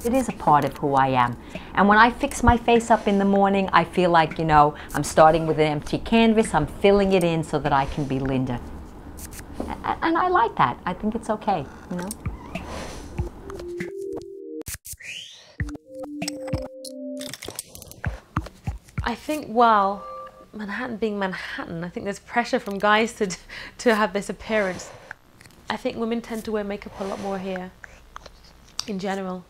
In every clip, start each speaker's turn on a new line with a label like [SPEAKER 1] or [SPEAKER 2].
[SPEAKER 1] It is a part of who I am. And when I fix my face up in the morning, I feel like, you know, I'm starting with an empty canvas, I'm filling it in so that I can be Linda. And I like that. I think it's okay, you know.
[SPEAKER 2] I think, well, Manhattan being Manhattan, I think there's pressure from guys to have this appearance. I think women tend to wear makeup a lot more here, in general.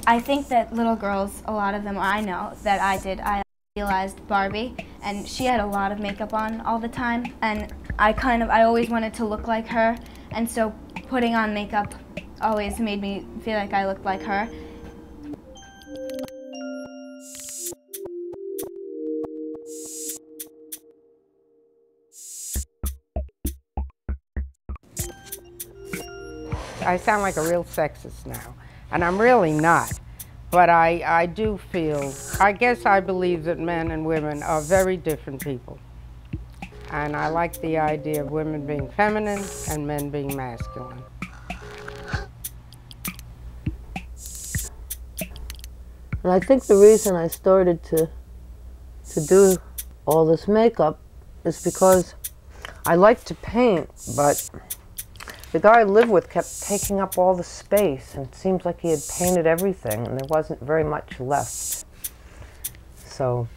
[SPEAKER 3] I think that little girls, a lot of them I know that I idealized Barbie, and she had a lot of makeup on all the time, and I always wanted to look like her, and so putting on makeup always made me feel like I looked like her.
[SPEAKER 4] I sound like a real sexist now, and I'm really not. But I do feel, I guess I believe that men and women are very different people. And I like the idea of women being feminine and men being masculine.
[SPEAKER 5] And I think the reason I started to do all this makeup is because I like to paint, but the guy I lived with kept taking up all the space, and it seems like he had painted everything, and there wasn't very much left. So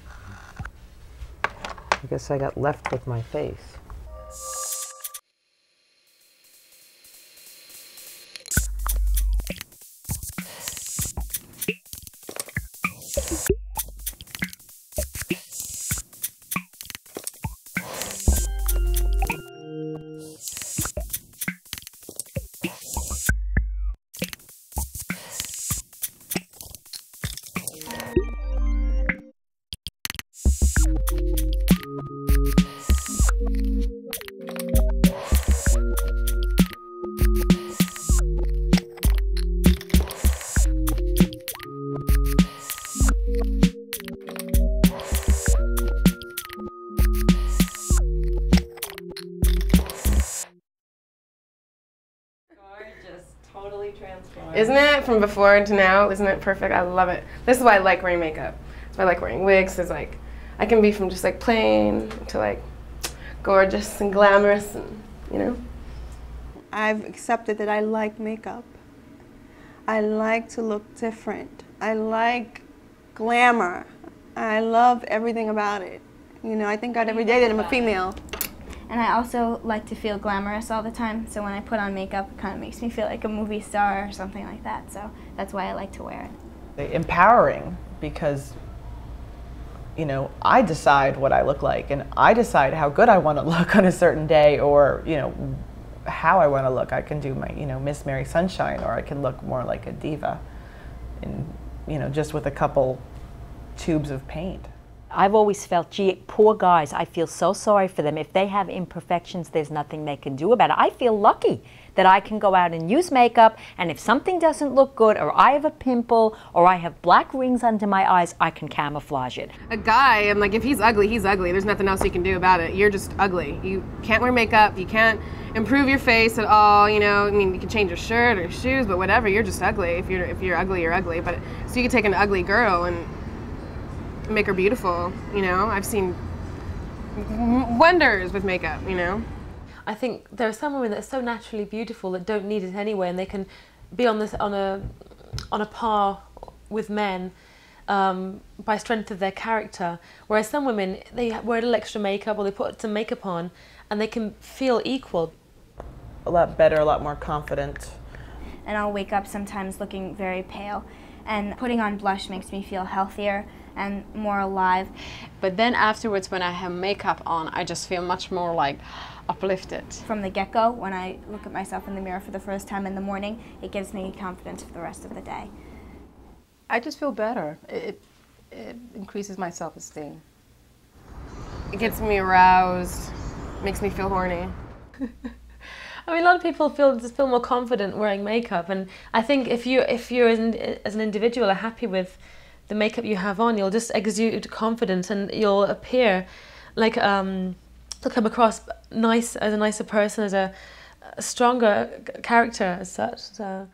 [SPEAKER 5] I guess I got left with my face.
[SPEAKER 6] Isn't it? From before to now, isn't it perfect? I love it. This is why I like wearing makeup. That's why I like wearing wigs. It's like, I can be from just like plain to like gorgeous and glamorous and, you know.
[SPEAKER 7] I've accepted that I like makeup. I like to look different. I like glamour. I love everything about it. You know, I thank God every day that I'm a female.
[SPEAKER 3] And I also like to feel glamorous all the time, so when I put on makeup, it kind of makes me feel like a movie star or something like that, so that's why I like to wear it.
[SPEAKER 8] Empowering, because, you know, I decide what I look like, and I decide how good I want to look on a certain day, or, you know, how I want to look. I can do my, you know, Miss Mary Sunshine, or I can look more like a diva, and, you know, just with a couple tubes of paint.
[SPEAKER 1] I've always felt, gee, poor guys, I feel so sorry for them. If they have imperfections, there's nothing they can do about it. I feel lucky that I can go out and use makeup, and if something doesn't look good, or I have a pimple, or I have black rings under my eyes, I can camouflage it.
[SPEAKER 6] A guy, I'm like, if he's ugly, he's ugly. There's nothing else you can do about it. You're just ugly. You can't wear makeup, you can't improve your face at all, you know. I mean, you can change your shirt or your shoes, but whatever, you're just ugly. If you're ugly, you're ugly. But so you can take an ugly girl and make her beautiful, you know. I've seen wonders with makeup, you know.
[SPEAKER 2] I think there are some women that are so naturally beautiful that don't need it anyway, and they can be on a par with men by strength of their character. Whereas some women, they wear a little extra makeup, or they put some makeup on, and they can feel equal.
[SPEAKER 8] A lot better, a lot more confident.
[SPEAKER 3] And I'll wake up sometimes looking very pale, and putting on blush makes me feel healthier and more alive.
[SPEAKER 9] But then afterwards, when I have makeup on, I just feel much more like uplifted.
[SPEAKER 3] From the get-go, when I look at myself in the mirror for the first time in the morning, it gives me confidence for the rest of the day.
[SPEAKER 10] I just feel better. It increases my self-esteem.
[SPEAKER 6] It gets me aroused, makes me feel horny.
[SPEAKER 2] I mean, a lot of people just feel more confident wearing makeup, and I think if you as an individual are happy with the makeup you have on, you'll just exude confidence, and you'll appear like to come across nice, as a nicer person, as a stronger character as such. So.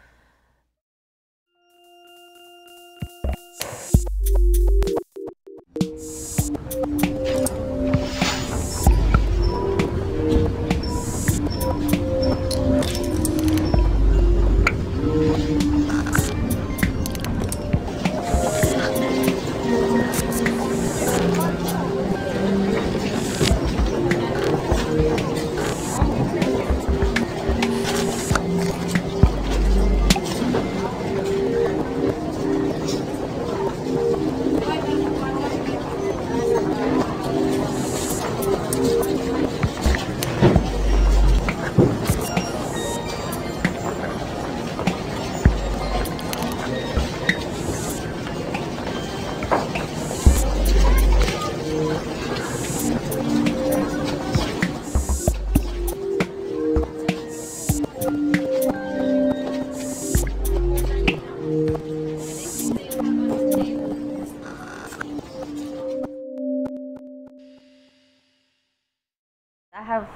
[SPEAKER 3] I have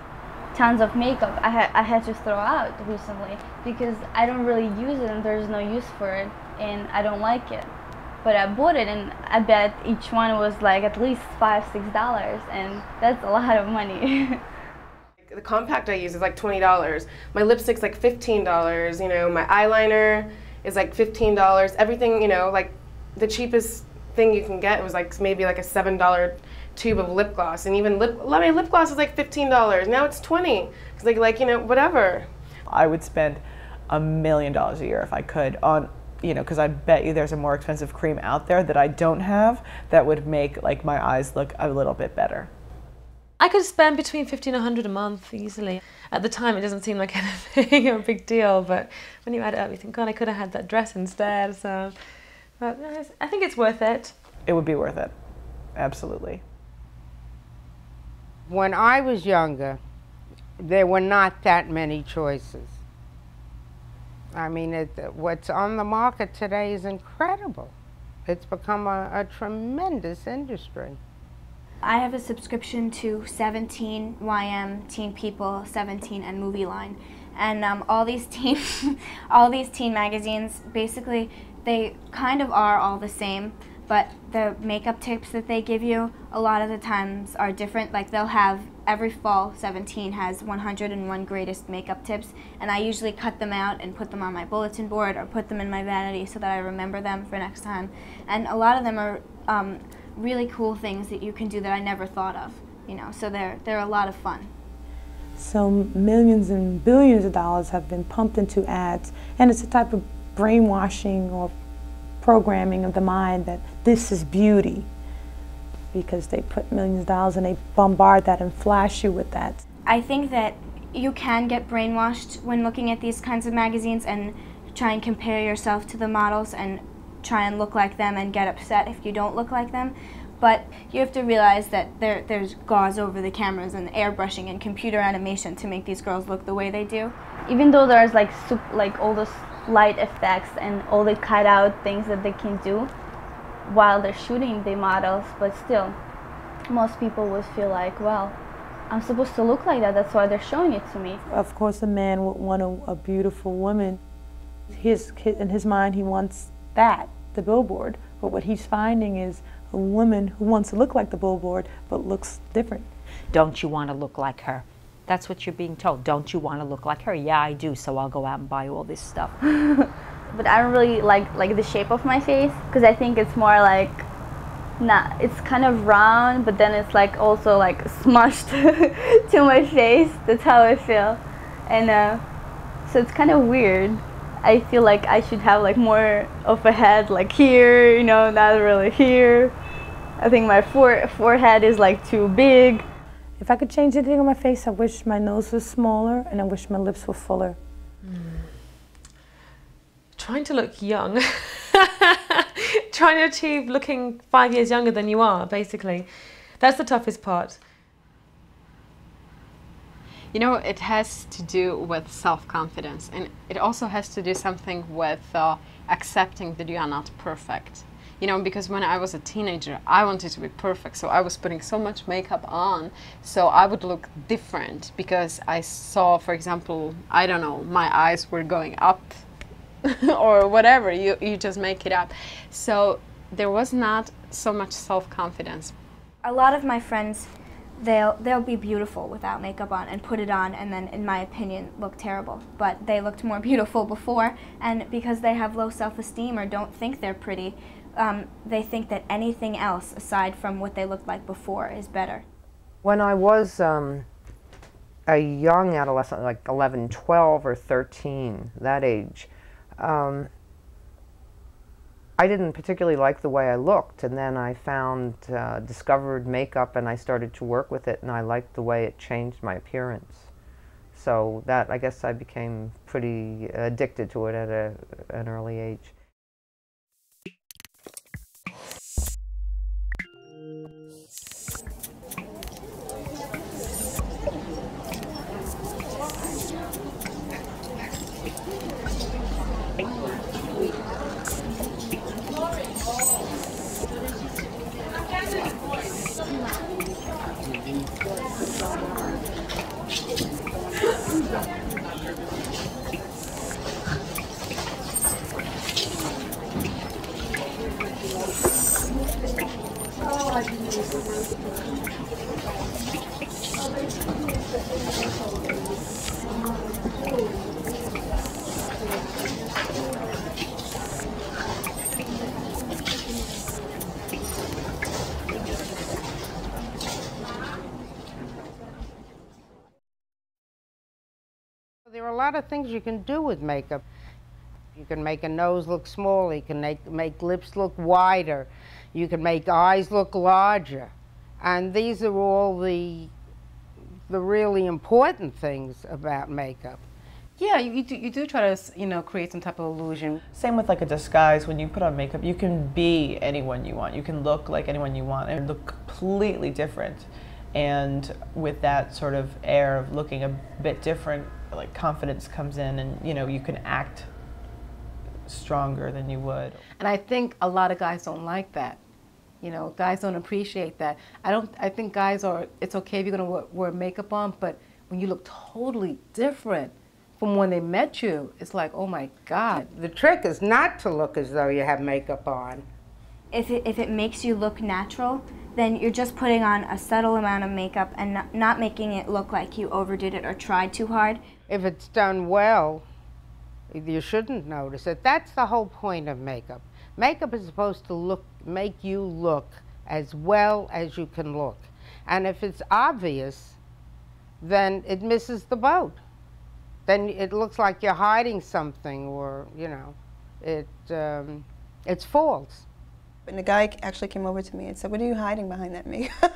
[SPEAKER 3] tons of makeup I had to throw out recently because I don't really use it and there's no use for it and I don't like it. But I bought it and I bet each one was like at least $5–6 and that's a lot of money.
[SPEAKER 6] The compact I use is like $20. My lipstick's like $15, you know, my eyeliner is like $15. Everything, you know, like the cheapest thing you can get was like maybe like a $7 tube of lip gloss, and even my lip gloss is like $15. Now it's $20. It's like you know, whatever.
[SPEAKER 8] I would spend $1 million a year if I could on, you know, because I bet you there's a more expensive cream out there that I don't have that would make like my eyes look a little bit better.
[SPEAKER 2] I could spend between $50 and $100 a month easily. At the time, it doesn't seem like anything or a big deal, but when you add it up, you think, God, I could have had that dress instead. So, but I think it's worth it.
[SPEAKER 8] It would be worth it, absolutely.
[SPEAKER 4] When I was younger, there were not that many choices. I mean, what's on the market today is incredible. It's become a tremendous industry.
[SPEAKER 3] I have a subscription to 17, YM, Teen People, 17, and Movie Line. And all these teen magazines, basically, they kind of are all the same, but the makeup tips that they give you a lot of the times are different. Like they'll have, every fall, 17 has 101 greatest makeup tips, and I usually cut them out and put them on my bulletin board or put them in my vanity so that I remember them for next time. And a lot of them are really cool things that you can do that I never thought of, you know, so they're a lot of fun.
[SPEAKER 11] So millions and billions of dollars have been pumped into ads, and it's a type of brainwashing or programming of the mind that this is beauty, because they put millions of dollars and they bombard that and flash you with that.
[SPEAKER 3] I think that you can get brainwashed when looking at these kinds of magazines and try and compare yourself to the models and try and look like them and get upset if you don't look like them. But you have to realize that there's gauze over the cameras and airbrushing and computer animation to make these girls look the way they do. Even though there's like all those light effects and all the cut-out things that they can do while they're shooting the models, but still, most people would feel like, well, I'm supposed to look like that, that's why they're showing it to me.
[SPEAKER 11] Of course, a man would want a beautiful woman. In his mind, he wants that, the billboard, but what he's finding is a woman who wants to look like the billboard, but looks different.
[SPEAKER 1] Don't you want to look like her? That's what you're being told. Don't you want to look like her? Yeah, I do, so I'll go out and buy all this stuff.
[SPEAKER 3] But I don't really like the shape of my face, because I think it's more like, it's kind of round, but then it's like also like smushed to my face. That's how I feel. And so it's kind of weird. I feel like I should have like more of a head like here, you know, not really here. I think my forehead is like too big.
[SPEAKER 11] If I could change anything on my face, I wish my nose was smaller and I wish my lips were fuller.
[SPEAKER 2] Trying to look young. Trying to achieve looking 5 years younger than you are, basically. That's the toughest part.
[SPEAKER 9] You know, it has to do with self-confidence, and it also has to do something with accepting that you are not perfect. You know, because when I was a teenager, I wanted to be perfect, so I was putting so much makeup on, so I would look different because I saw, for example, I don't know, my eyes were going up or whatever, you just make it up. So there was not so much self-confidence.
[SPEAKER 3] A lot of my friends, they'll be beautiful without makeup on and put it on and then, in my opinion, look terrible. But they looked more beautiful before, and because they have low self-esteem or don't think they're pretty, they think that anything else aside from what they looked like before is better.
[SPEAKER 5] When I was a young adolescent, like 11, 12 or 13, that age, I didn't particularly like the way I looked, and then I discovered makeup, and I started to work with it, and I liked the way it changed my appearance. So that, I guess I became pretty addicted to it at an early age.
[SPEAKER 4] There are a lot of things you can do with makeup. You can make a nose look smaller, you can make lips look wider, you can make eyes look larger. And these are all the really important things about makeup.
[SPEAKER 10] Yeah, you do try to, you know, create some type of illusion.
[SPEAKER 8] Same with like a disguise. When you put on makeup, you can be anyone you want. You can look like anyone you want and look completely different. And with that sort of air of looking a bit different, like confidence comes in, and you know, you can act stronger than you would.
[SPEAKER 10] And I think a lot of guys don't like that. You know, guys don't appreciate that. I think guys are, it's okay if you're gonna wear makeup on, but when you look totally different from when they met you, it's like, oh my God.
[SPEAKER 4] The trick is not to look as though you have makeup on.
[SPEAKER 3] If it makes you look natural, then you're just putting on a subtle amount of makeup and not making it look like you overdid it or tried too hard.
[SPEAKER 4] If it's done well, you shouldn't notice it. That's the whole point of makeup. Makeup is supposed to make you look as well as you can look. And if it's obvious, then it misses the boat. Then it looks like you're hiding something, or, you know, it's false.
[SPEAKER 7] And the guy actually came over to me and said, "What are you hiding behind that makeup?" I'm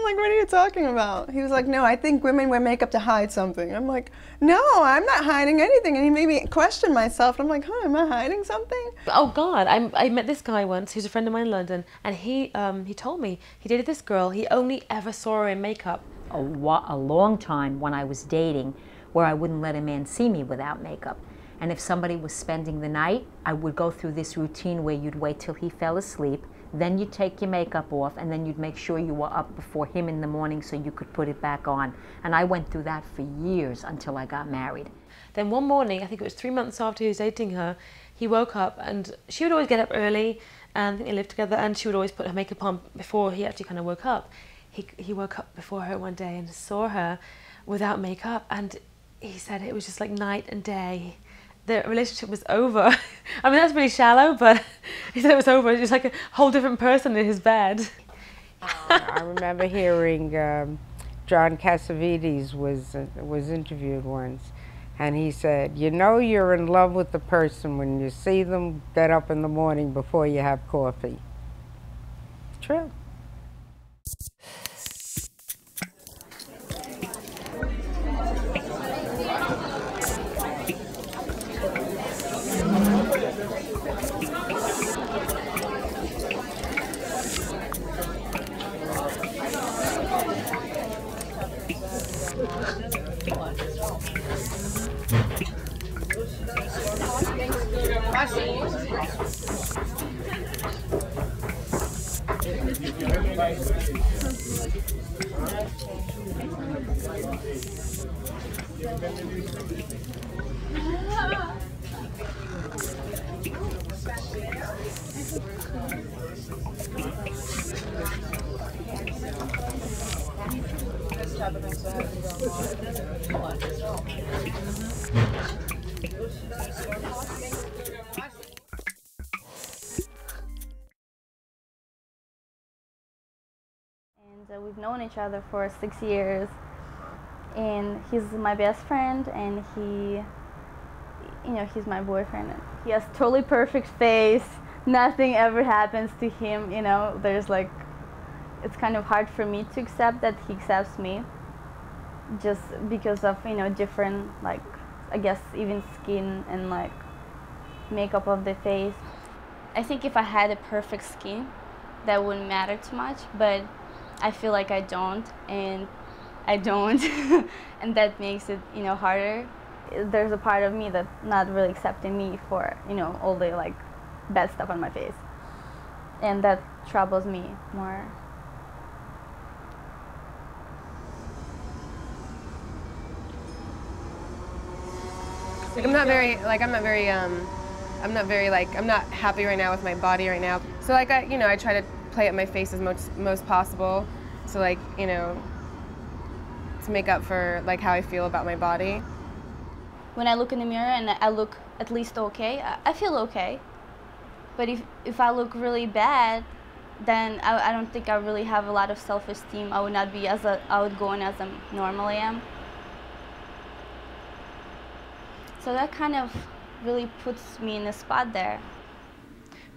[SPEAKER 7] like, "What are you talking about?" He was like, "No, I think women wear makeup to hide something." I'm like, "No, I'm not hiding anything." And he made me question myself. I'm like, "Huh, am I hiding something?"
[SPEAKER 2] Oh God, I met this guy once. He's a friend of mine in London, and he told me he dated this girl. He only ever saw her in makeup.
[SPEAKER 1] A long time when I was dating, where I wouldn't let a man see me without makeup. And if somebody was spending the night, I would go through this routine where you'd wait till he fell asleep, then you'd take your makeup off, and then you'd make sure you were up before him in the morning so you could put it back on. And I went through that for years until I got married.
[SPEAKER 2] Then one morning, I think it was 3 months after he was dating her, he woke up, and she would always get up early, and I think they lived together, and she would always put her makeup on before he actually kind of woke up. He woke up before her one day and saw her without makeup, and he said it was just like night and day. The relationship was over. I mean, that's really shallow, but he said it was over. It was like a whole different person in his bed.
[SPEAKER 4] I remember hearing John Cassavetes was interviewed once, and he said, "You know you're in love with the person when you see them get up in the morning before you have coffee." It's true.
[SPEAKER 3] And we've known each other for 6 years, and he's my best friend, and he's my boyfriend. He has totally perfect face. Nothing ever happens to him, there's like, it's kind of hard for me to accept that he accepts me just because of, different, like, I guess even skin and like makeup of the face. I think if I had a perfect skin, that wouldn't matter too much, but I feel like I don't, and and that makes it, harder. There's a part of me that's not really accepting me for, all the like bad stuff on my face, and that troubles me more.
[SPEAKER 6] Like I'm not happy right now with my body right now. So like I try to play up my face as most possible. So like, to make up for like how I feel about my body.
[SPEAKER 3] When I look in the mirror and I look at least okay, I feel okay. But if I look really bad, then I don't think I really have a lot of self-esteem. I would not be as outgoing as I normally am. So that kind of really puts me in a spot there.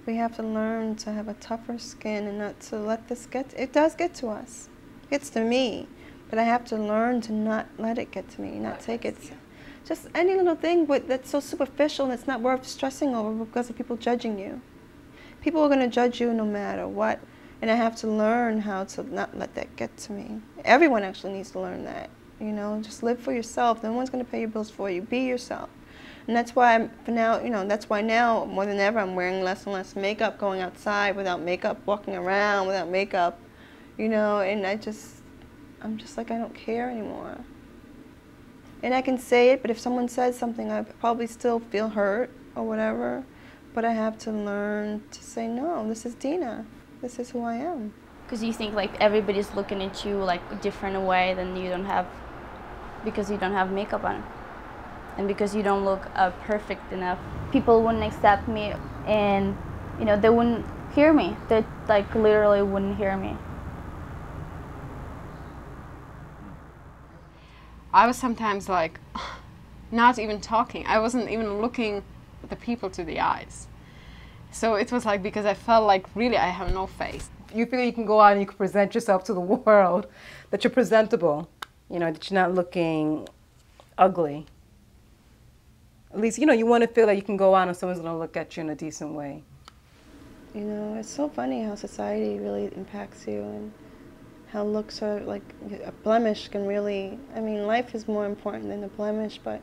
[SPEAKER 7] We have to learn to have a tougher skin and not to let this it does get to us. It gets to me, but I have to learn to not let it get to me, not take it. Just any little thing that's so superficial and it's not worth stressing over because of people judging you. People are going to judge you no matter what, and I have to learn how to not let that get to me. Everyone actually needs to learn that, just live for yourself. No one's going to pay your bills for you. Be yourself. And that's why that's why now more than ever I'm wearing less and less makeup, going outside without makeup, walking around without makeup, and I'm just like, I don't care anymore. And I can say it, but if someone says something, I probably still feel hurt or whatever. But I have to learn to say, no, this is Dina. This is who I am.
[SPEAKER 3] Because you think like everybody's looking at you like a different way than because you don't have makeup on. And because you don't look perfect enough. People wouldn't accept me, and they wouldn't hear me. They like literally wouldn't hear me.
[SPEAKER 9] I was sometimes like not even talking. I wasn't even looking the people to the eyes. So it was like, because I felt like really I have no face.
[SPEAKER 10] You feel you can go out and you can present yourself to the world, that you're presentable, that you're not looking ugly. At least, you want to feel that you can go out and someone's going to look at you in a decent way.
[SPEAKER 7] It's so funny how society really impacts you, and how looks are like a blemish can really, life is more important than a blemish, but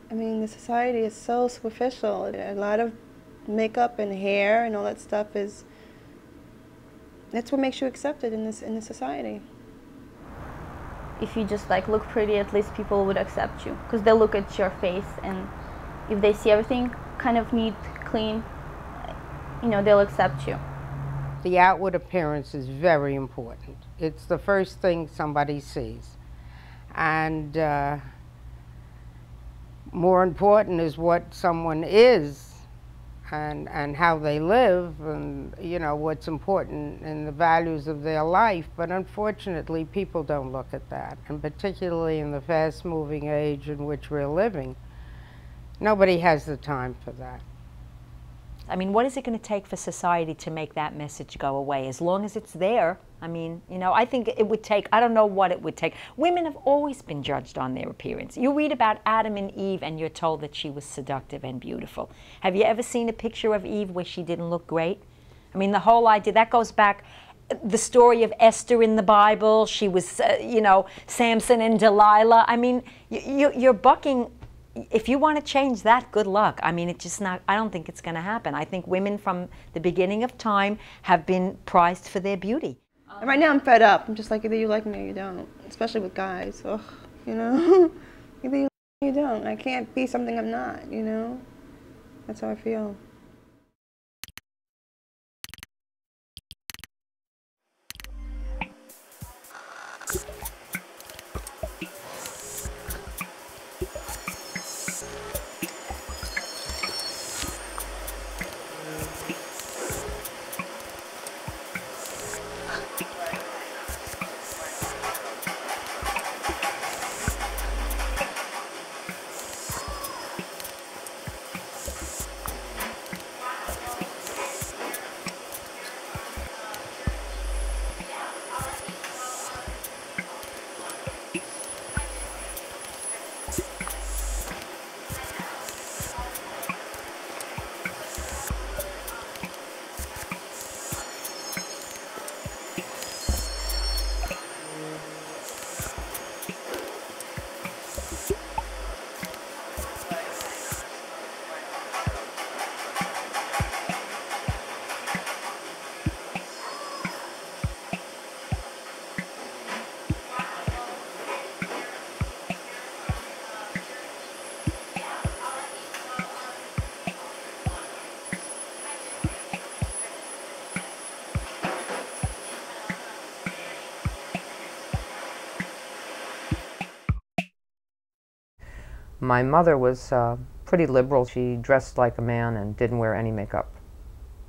[SPEAKER 7] the society is so superficial. A lot of makeup and hair and all that stuff that's what makes you accepted in this society.
[SPEAKER 3] If you just like look pretty, at least people would accept you, because they look at your face, and if they see everything kind of neat, clean, they'll accept you.
[SPEAKER 4] The outward appearance is very important. It's the first thing somebody sees. And more important is what someone is and how they live, and what's important in the values of their life. But unfortunately, people don't look at that, and particularly in the fast-moving age in which we're living, nobody has the time for that.
[SPEAKER 1] What is it going to take for society to make that message go away? As long as it's there, I think it would take, I don't know what it would take. Women have always been judged on their appearance. You read about Adam and Eve and you're told that she was seductive and beautiful. Have you ever seen a picture of Eve where she didn't look great? The whole idea, that goes back, the story of Esther in the Bible, she was, Samson and Delilah. You're bucking. If you want to change that, good luck. It's just not, I don't think it's going to happen. I think women from the beginning of time have been prized for their beauty.
[SPEAKER 7] And right now I'm fed up. I'm just like, either you like me or you don't, especially with guys. Ugh, you know? Either you like me or you don't. I can't be something I'm not, you know? That's how I feel.
[SPEAKER 5] My mother was pretty liberal. She dressed like a man and didn't wear any makeup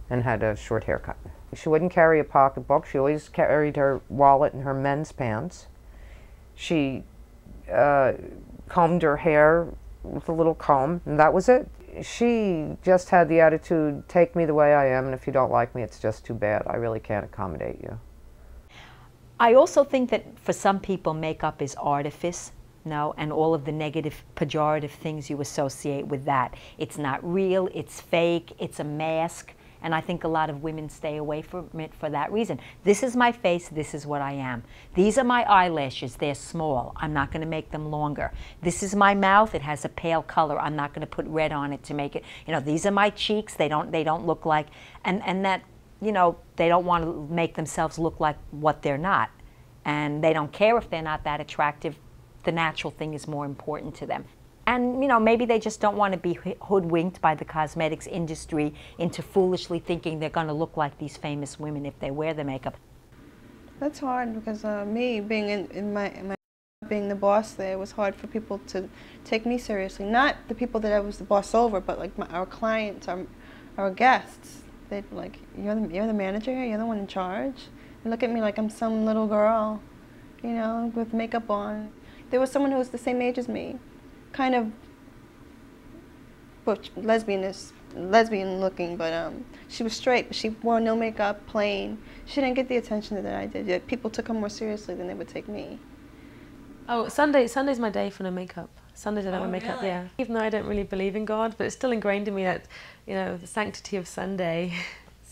[SPEAKER 5] and had a short haircut. She wouldn't carry a pocketbook. She always carried her wallet in her men's pants. She combed her hair with a little comb, and that was it. She just had the attitude, take me the way I am, and if you don't like me, it's just too bad. I really can't accommodate you.
[SPEAKER 1] I also think that for some people, makeup is artifice. No, and all of the negative, pejorative things you associate with that. It's not real, it's fake, it's a mask, and I think a lot of women stay away from it for that reason. This is my face, this is what I am. These are my eyelashes, they're small, I'm not going to make them longer. This is my mouth, it has a pale color, I'm not going to put red on it to make it, you know, these are my cheeks, they don't look like, and that, you know, they don't want to make themselves look like what they're not. And they don't care if they're not that attractive. The natural thing is more important to them. And, you know, maybe they just don't want to be hoodwinked by the cosmetics industry into foolishly thinking they're going to look like these famous women if they wear the makeup.
[SPEAKER 7] That's hard because me being in my being the boss there, it was hard for people to take me seriously. Not the people that I was the boss over, but like our clients, our guests. They'd be like, you're the manager here, you're the one in charge. And look at me like I'm some little girl, you know, with makeup on. There was someone who was the same age as me, kind of lesbian looking, but she was straight, but she wore no makeup, plain. She didn't get the attention that I did. Yet people took her more seriously than they would take me.
[SPEAKER 2] Oh, Sunday's my day for no makeup. Sundays I don't wear makeup, yeah. Even though I don't really believe in God, but it's still ingrained in me that, you know, the sanctity of Sunday.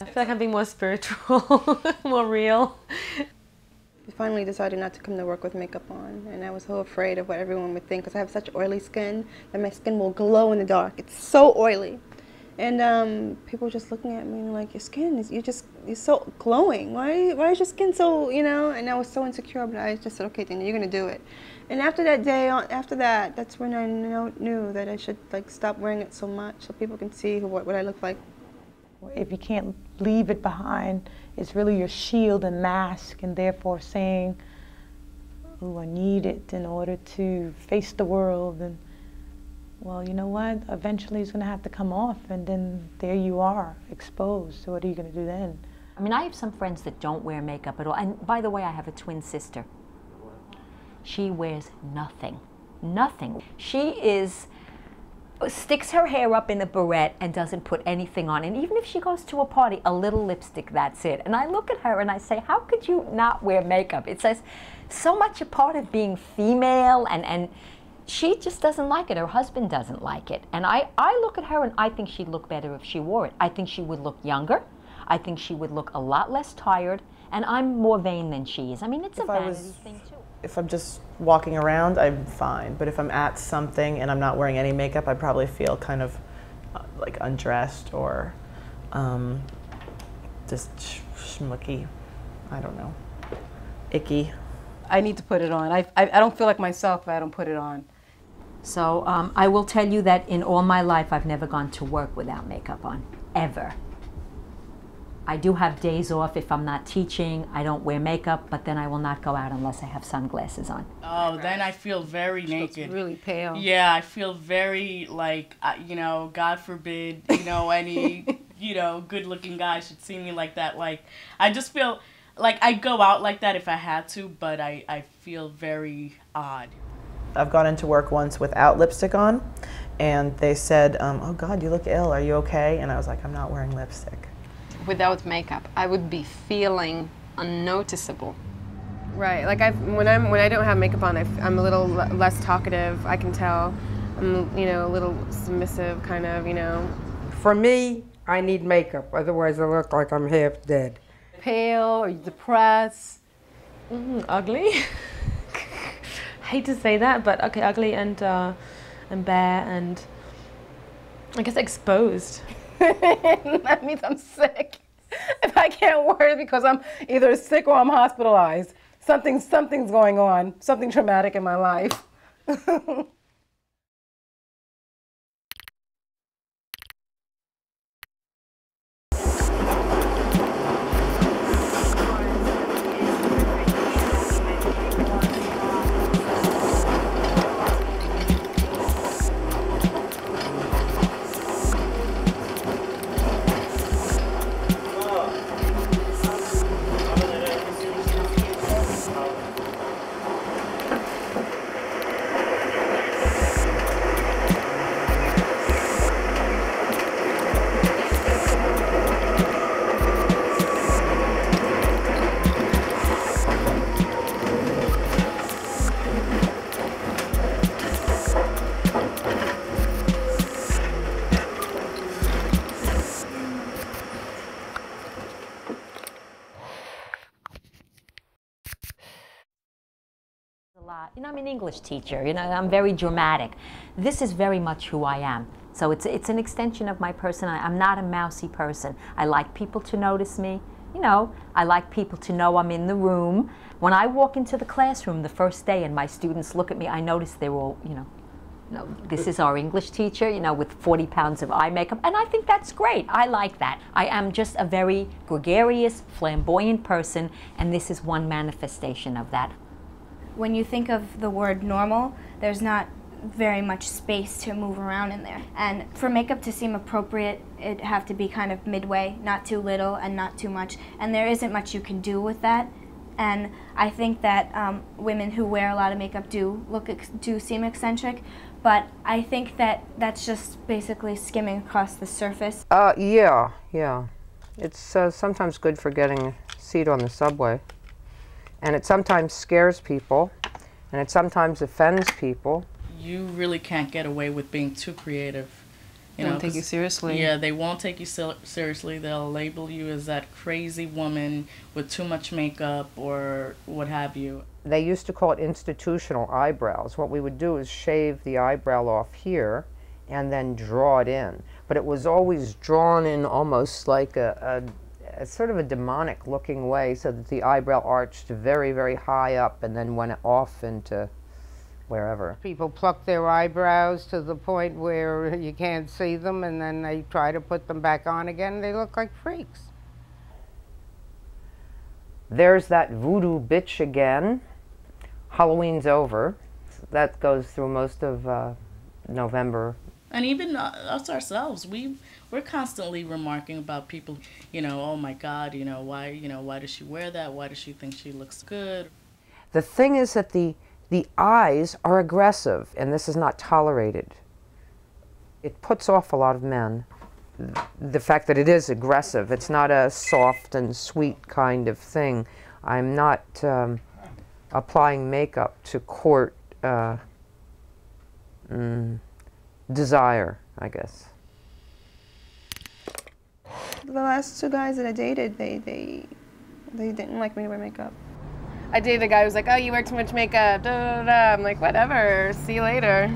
[SPEAKER 2] I feel like I'm being more spiritual, more real.
[SPEAKER 7] I finally decided not to come to work with makeup on, and I was so afraid of what everyone would think because I have such oily skin that my skin will glow in the dark. It's so oily. And people were just looking at me and like, your skin, you're so glowing. Why is your skin so, you know? And I was so insecure, but I just said, okay, Dana, you're going to do it. And after that day, that's when I knew that I should like stop wearing it so much so people can see what I look like.
[SPEAKER 11] If you can't leave it behind, it's really your shield and mask, and therefore saying, oh, I need it in order to face the world. And well, you know what? Eventually it's going to have to come off, and then there you are, exposed. So what are you going to do then?
[SPEAKER 1] I mean, I have some friends that don't wear makeup at all. And by the way, I have a twin sister. She wears nothing. Nothing. She sticks her hair up in a barrette and doesn't put anything on. And even if she goes to a party, a little lipstick, that's it. And I look at her and I say, how could you not wear makeup? It says so much a part of being female, and she just doesn't like it. Her husband doesn't like it. And I look at her and I think she'd look better if she wore it. I think she would look younger. I think she would look a lot less tired. And I'm more vain than she is. I mean, it's a vanity thing too.
[SPEAKER 8] If I'm just walking around, I'm fine. But if I'm at something and I'm not wearing any makeup, I probably feel kind of like undressed or just schmucky. I don't know. icky.
[SPEAKER 10] I need to put it on. I don't feel like myself if I don't put it on.
[SPEAKER 1] So I will tell you that in all my life, I've never gone to work without makeup on, ever. I do have days off if I'm not teaching. I don't wear makeup, but then I will not go out unless I have sunglasses on.
[SPEAKER 12] Oh, then I feel very naked.
[SPEAKER 10] Really pale.
[SPEAKER 12] Yeah, I feel very like, you know, God forbid, you know, any, you know, good-looking guy should see me like that. Like, I just feel like I'd go out like that if I had to, but I feel very odd.
[SPEAKER 8] I've gone into work once without lipstick on, and they said, oh God, you look ill, are you okay? And I was like, I'm not wearing lipstick.
[SPEAKER 9] Without makeup, I would be feeling unnoticeable.
[SPEAKER 6] Right, like when I don't have makeup on, I'm a little less talkative. I can tell. I'm, you know, a little submissive, kind of, you know.
[SPEAKER 4] For me, I need makeup, otherwise I look like I'm half dead.
[SPEAKER 10] Pale or depressed.
[SPEAKER 2] Ugly. Hate to say that, but okay, ugly and bare and I guess exposed.
[SPEAKER 10] That means I'm sick. If I can't wear it because I'm either sick or I'm hospitalized, something's going on, something traumatic in my life.
[SPEAKER 1] You know, I'm an English teacher, you know, I'm very dramatic. This is very much who I am. So it's an extension of my personality. I'm not a mousy person. I like people to notice me. You know, I like people to know I'm in the room. When I walk into the classroom the first day and my students look at me, I notice they're all, you know, this is our English teacher, you know, with 40 pounds of eye makeup, and I think that's great. I like that. I am just a very gregarious, flamboyant person, and this is one manifestation of that.
[SPEAKER 3] When you think of the word normal, there's not very much space to move around in there. And for makeup to seem appropriate, it'd have to be kind of midway, not too little and not too much. And there isn't much you can do with that. And I think that women who wear a lot of makeup do seem eccentric, but I think that that's just basically skimming across the surface.
[SPEAKER 5] Yeah. It's sometimes good for getting a seat on the subway. And it sometimes scares people, and it sometimes offends people.
[SPEAKER 12] You really can't get away with being too creative.
[SPEAKER 10] They won't take you seriously.
[SPEAKER 12] Yeah, they won't take you seriously. They'll label you as that crazy woman with too much makeup or what have you.
[SPEAKER 5] They used to call it institutional eyebrows. What we would do is shave the eyebrow off here and then draw it in. But it was always drawn in almost like a sort of a demonic looking way, so that the eyebrow arched very, very high up and then went off into wherever.
[SPEAKER 4] People pluck their eyebrows to the point where you can't see them, and then they try to put them back on again, and they look like freaks.
[SPEAKER 5] There's that voodoo bitch again. Halloween's over. That goes through most of November.
[SPEAKER 12] And even us ourselves, we're constantly remarking about people, you know, oh my God, why does she wear that? Why does she think she looks good?
[SPEAKER 5] The thing is that the eyes are aggressive, and this is not tolerated. It puts off a lot of men. The fact that it is aggressive, it's not a soft and sweet kind of thing. I'm not applying makeup to court desire, I guess.
[SPEAKER 7] The last two guys that I dated, they didn't like me to wear makeup.
[SPEAKER 6] I dated a guy who was like, oh, you wear too much makeup, da, da, da. I'm like, whatever, see you later.